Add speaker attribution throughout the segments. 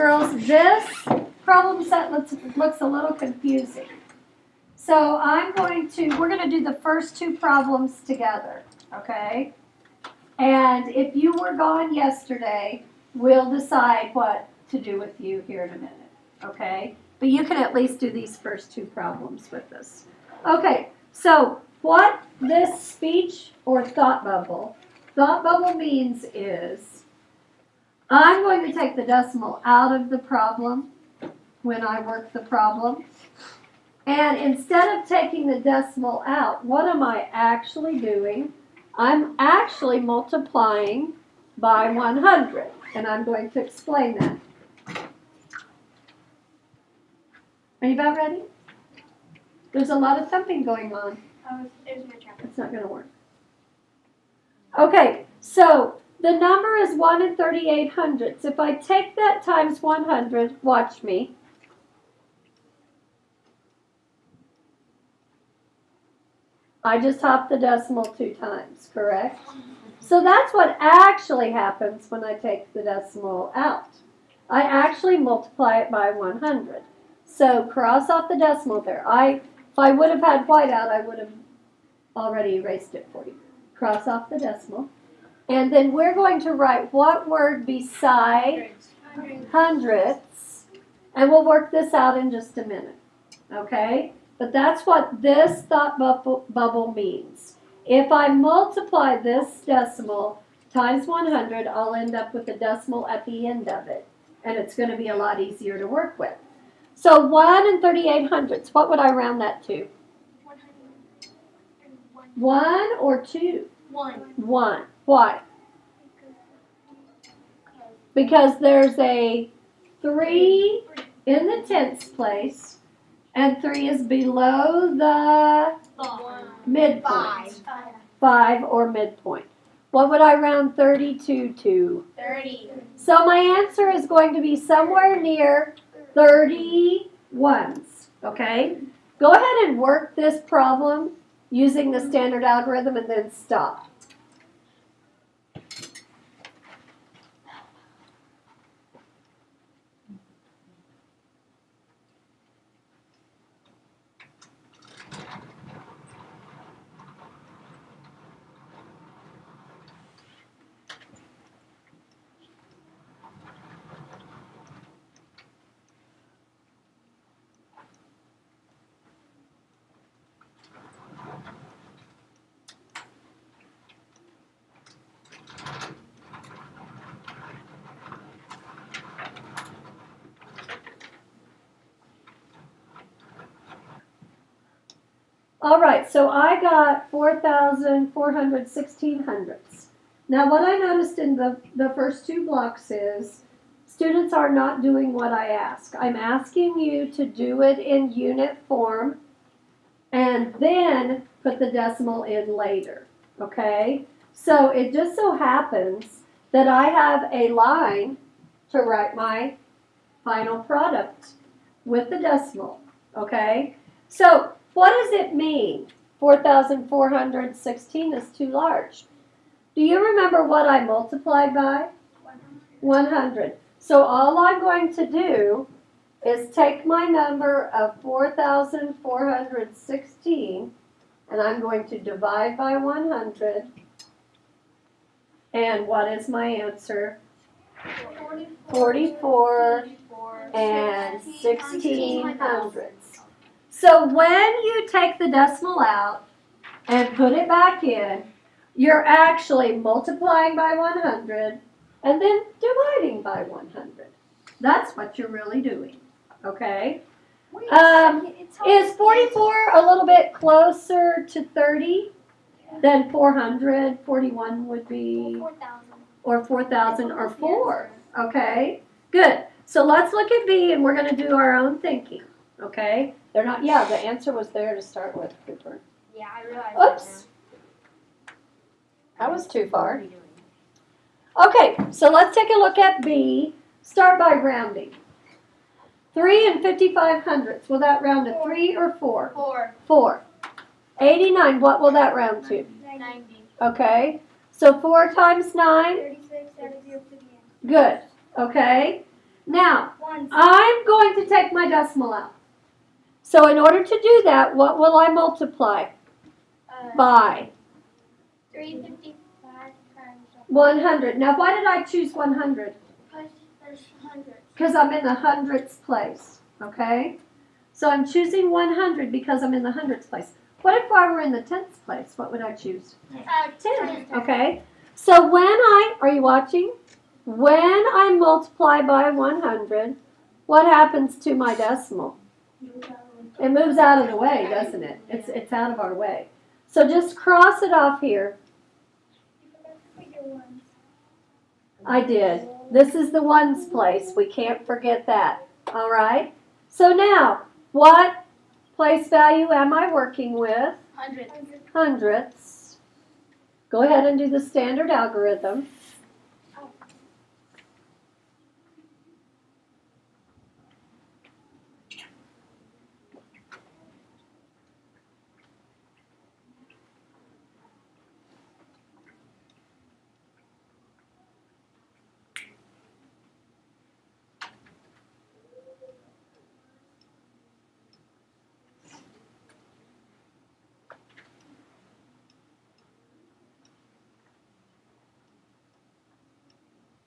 Speaker 1: Girls, this problem set looks a little confusing. So we're going to do the first two problems together, okay? And if you were gone yesterday, we'll decide what to do with you here in a minute, okay? But you can at least do these first two problems with us. Okay, so what this speech or thought bubble means is I'm going to take the decimal out of the problem when I work the problem. And instead of taking the decimal out, what am I actually doing? I'm actually multiplying by 100. And I'm going to explain that. Are you about ready? There's a lot of thumping going on. It's not going to work. Okay, so the number is 1 3800ths. If I take that times 100, watch me. I just hopped the decimal 2 times, correct? So that's what actually happens when I take the decimal out. I actually multiply it by 100. So cross off the decimal there. If I would have had white out, I would have already erased it for you. Cross off the decimal. And then we're going to write what word beside hundredths. And we'll work this out in just a minute. Okay? But that's what this thought bubble means. If I multiply this decimal times 100, I'll end up with a decimal at the end of it. And it's going to be a lot easier to work with. So 1 3800ths, what would I round that to? 1 or 2? 1. Why? Because there's a 3 in the tenths place, and 3 is below the midpoint. 5 or midpoint. What would I round 32 to?
Speaker 2: 30.
Speaker 1: So my answer is going to be somewhere near 31s. Okay? Go ahead and work this problem using the standard algorithm and then stop. All right, so I got 4,416 hundredths. Now what I noticed in the first two blocks is students are not doing what I ask. I'm asking you to do it in unit form and then put the decimal in later, okay? So it just so happens that I have a line to write my final product with the decimal, okay? So what does it mean? 4,416 is too large. Do you remember what I multiplied by? 100. So all I'm going to do is take my number of 4,416 and I'm going to divide by 100. And what is my answer? 44 and 16 hundredths. So when you take the decimal out and put it back in, you're actually multiplying by 100 and then dividing by 100. That's what you're really doing, okay? Is 44 a little bit closer to 30 than 400? 41 would be?
Speaker 2: 4,000.
Speaker 1: Or 4,000 or 4, okay? Good. So let's look at B and we're going to do our own thinking, okay? They're not, the answer was there to start with, Cooper.
Speaker 2: Yeah, I realized.
Speaker 1: Oops. That was too far. Okay, so let's take a look at B. Start by rounding. 3 and 55 hundredths. Will that round to 3 or 4?
Speaker 2: 4.
Speaker 1: 4. 89, what will that round to?
Speaker 2: 90.
Speaker 1: Okay, so 4 times 9?
Speaker 2: 36, 38, 58.
Speaker 1: Good, okay. Now, I'm going to take my decimal out. So in order to do that, what will I multiply by?
Speaker 2: 355 times
Speaker 1: 100. Now, why did I choose 100?
Speaker 2: because there's hundreds.
Speaker 1: Because I'm in the hundredths place, okay? So I'm choosing 100 because I'm in the hundredths place. What if I were in the tenths place? What would I choose? 10, okay? So when are you watching? When I multiply by 100, what happens to my decimal? It moves out of the way, doesn't it? It's out of our way. So just cross it off here. I did. This is the ones place. We can't forget that. All right? So now, what place value am I working with?
Speaker 2: Hundreds.
Speaker 1: Hundredths. Go ahead and do the standard algorithm.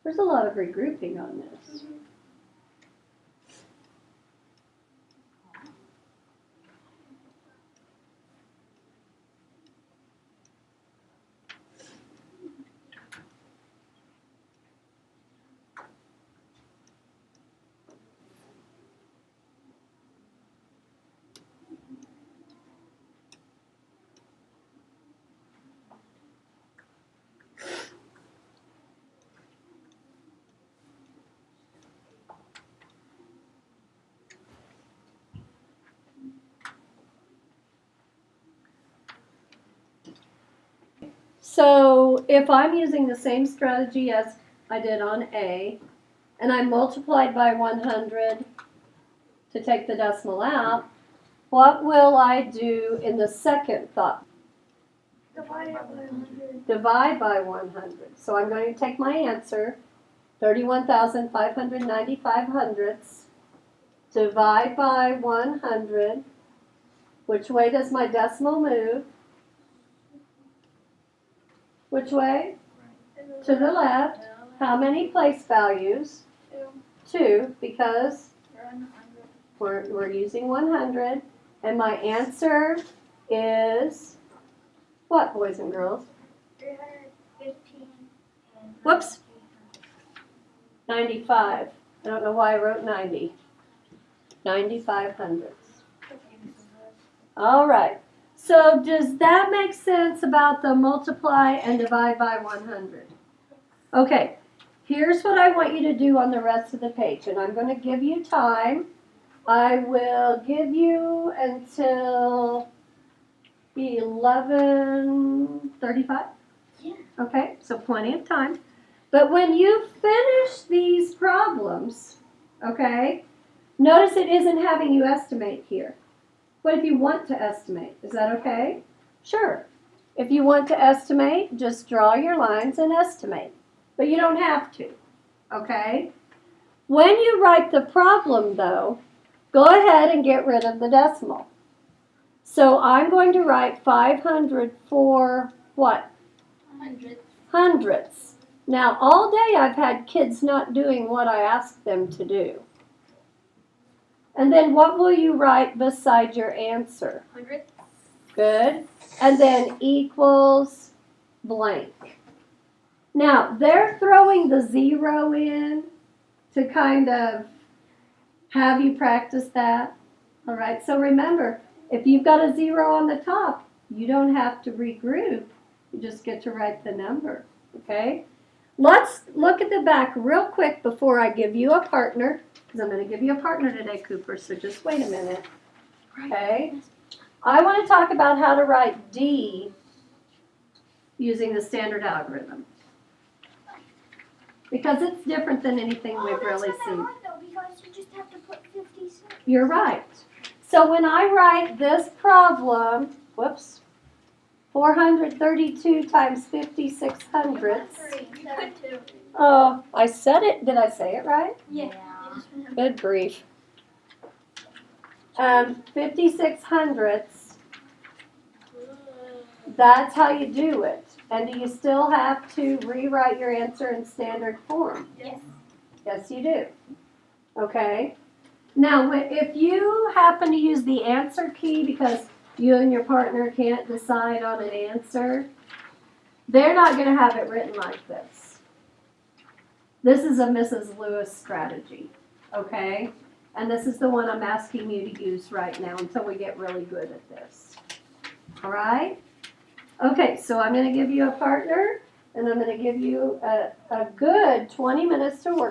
Speaker 1: There's a lot of regrouping on this. So if I'm using the same strategy as I did on A, and I multiplied by 100 to take the decimal out, what will I do in the second thought?
Speaker 2: Divide by 100.
Speaker 1: Divide by 100. So I'm going to take my answer, 31,595 hundredths, divide by 100. Which way does my decimal move? Which way? To the left. How many place values? 2, because we're using 100. And my answer is what, boys and girls?
Speaker 2: 315.
Speaker 1: Whoops. 95. I don't know why I wrote 90. 95 hundredths. All right. So does that make sense about the multiply and divide by 100? Okay. Here's what I want you to do on the rest of the page, and I'm going to give you time. I will give you until 11:35.
Speaker 2: Yeah.
Speaker 1: Okay, so plenty of time. But when you finish these problems, okay, notice it isn't having you estimate here. What if you want to estimate? Is that okay? Sure. If you want to estimate, just draw your lines and estimate. But you don't have to, okay? When you write the problem, though, go ahead and get rid of the decimal. So I'm going to write 500 for what?
Speaker 2: Hundreds.
Speaker 1: Hundredths. Now, all day I've had kids not doing what I asked them to do. And then what will you write beside your answer?
Speaker 2: Hundreds.
Speaker 1: Good. And then equals blank. Now, they're throwing the 0 in to kind of have you practice that. All right, so remember, if you've got a 0 on the top, you don't have to regroup. You just get to write the number, okay? Let's look at the back real quick before I give you a partner, because I'm going to give you a partner today, Cooper, so just wait a minute, okay? I want to talk about how to write D using the standard algorithm, because it's different than anything we've really seen.
Speaker 2: Though, because you just have to put 56.
Speaker 1: You're right. So when I write this problem, whoops, 432 times 56 hundredths.
Speaker 2: Three. 2.
Speaker 1: Oh, I said it. Did I say it right?
Speaker 2: Yeah. Yes, ma'am.
Speaker 1: Good grief. 56 hundredths, that's how you do it. And do you still have to rewrite your answer in standard form?
Speaker 2: Yes.
Speaker 1: Yes, you do. Okay. Now, if you happen to use the answer key because you and your partner can't decide on an answer, they're not going to have it written like this. This is a Mrs. Lewis strategy, okay? And this is the one I'm asking you to use right now until we get really good at this. All right? Okay, so I'm going to give you a partner, and I'm going to give you a good 20 minutes to work